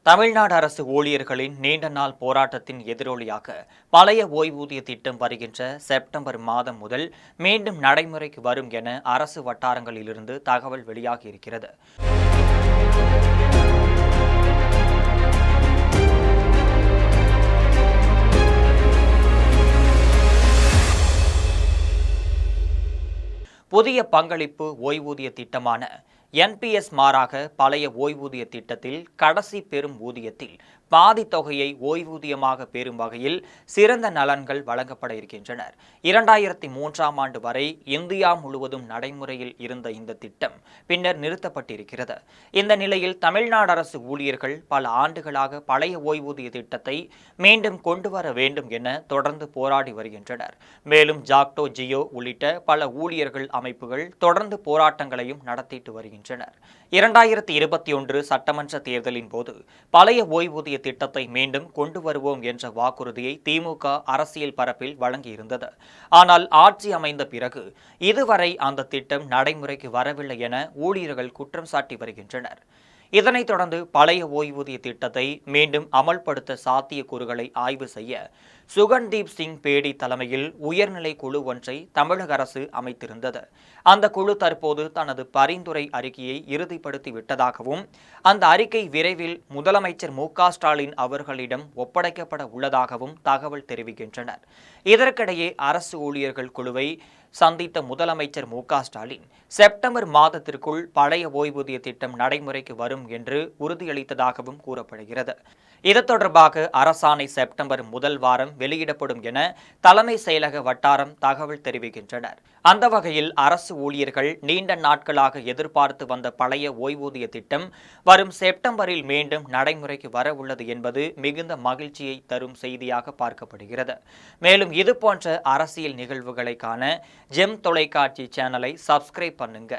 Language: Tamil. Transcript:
தமிழ்நாடு அரசு ஊழியர்களின் நீண்ட நாள் போராட்டத்தின் எதிரொலியாக பழைய ஓய்வூதிய திட்டம் வருகின்ற செப்டம்பர் மாதம் முதல் மீண்டும் நடைமுறைக்கு வரும் என அரசு வட்டாரங்களிலிருந்து தகவல் வெளியாகியிருக்கிறது. புதிய பங்களிப்பு ஓய்வூதிய திட்டமான என்பிஎஸ் மாறாக பழைய ஓய்வூதிய திட்டத்தில் கடைசி பெறும் ஊதியத்தில் பாதி தொகையை ஓய்வூதியமாக பெறும் வகையில் சிறந்த நலன்கள் வழங்கப்பட இருக்கின்றன. 2003ஆம் ஆண்டு வரை இந்தியா முழுவதும் நடைமுறையில் இருந்த இந்த திட்டம் பின்னர் நிறுத்தப்பட்டிருக்கிறது. இந்த நிலையில் தமிழ்நாடு அரசு ஊழியர்கள் பல ஆண்டுகளாக பழைய ஓய்வூதிய திட்டத்தை மீண்டும் கொண்டு வர வேண்டும் என தொடர்ந்து போராடி வருகின்றனர். மேலும் ஜாக்டோ, ஜியோ உள்ளிட்ட பல ஊழியர்கள் அமைப்புகள் தொடர்ந்து போராட்டங்களையும் நடத்திட்டு வருகின்றனர். 2021 சட்டமன்ற தேர்தலின் போது பழைய ஓய்வூதிய திட்டத்தை மீண்டும் கொண்டு வருவோம் என்ற வாக்குறுதியை திமுக அரசியல் பரப்பில் வழங்கியிருந்தது. ஆனால் ஆட்சி அமைந்த பிறகு இதுவரை அந்த திட்டம் நடைமுறைக்கு வரவில்லை என ஊழியர்கள் குற்றம் சாட்டி வருகின்றனர். இதனைத் தொடர்ந்து பழைய ஓய்வூதிய திட்டத்தை மீண்டும் அமல்படுத்த சாத்தியக்கூறுகளை ஆய்வு செய்ய சுகன்தீப் சிங் பேடி தலைமையில் உயர்நிலை குழு ஒன்றை தமிழக அரசு அமைத்திருந்தது. அந்த குழு தற்போது தனது பரிந்துரை அறிக்கையை இறுதிப்படுத்தி விட்டதாகவும் அந்த அறிக்கை விரைவில் முதலமைச்சர் மு.க.ஸ்டாலின் அவர்களிடம் ஒப்படைக்கப்பட உள்ளதாகவும் தகவல் தெரிவிக்கின்றனர். இதற்கிடையே அரசு ஊழியர்கள் குழுவை சந்தித்த முதலமைச்சர் மு.க.ஸ்டாலின் செப்டம்பர் மாதத்திற்குள் பழைய ஓய்வூதிய திட்டம் நடைமுறைக்கு வரும் என்று உறுதியளித்ததாகவும் கூறப்படுகிறது. இது தொடர்பாக அரசாணை செப்டம்பர் முதல் வாரம் வெளியிடப்படும் என தலைமை செயலக வட்டாரம் தகவல் தெரிவிக்கின்றனர். அந்த வகையில் அரசு ஊழியர்கள் நீண்ட நாட்களாக எதிர்பார்த்து வந்த பழைய ஓய்வூதிய திட்டம் வரும் செப்டம்பரில் மீண்டும் நடைமுறைக்கு வர உள்ளது என்பது மிகுந்த மகிழ்ச்சியை தரும் செய்தியாக பார்க்கப்படுகிறது. மேலும் இதுபோன்ற அரசியல் நிகழ்வுகளை காண ஜெம் தொலைக்காட்சி சேனலை சப்ஸ்கிரைப் பண்ணுங்க.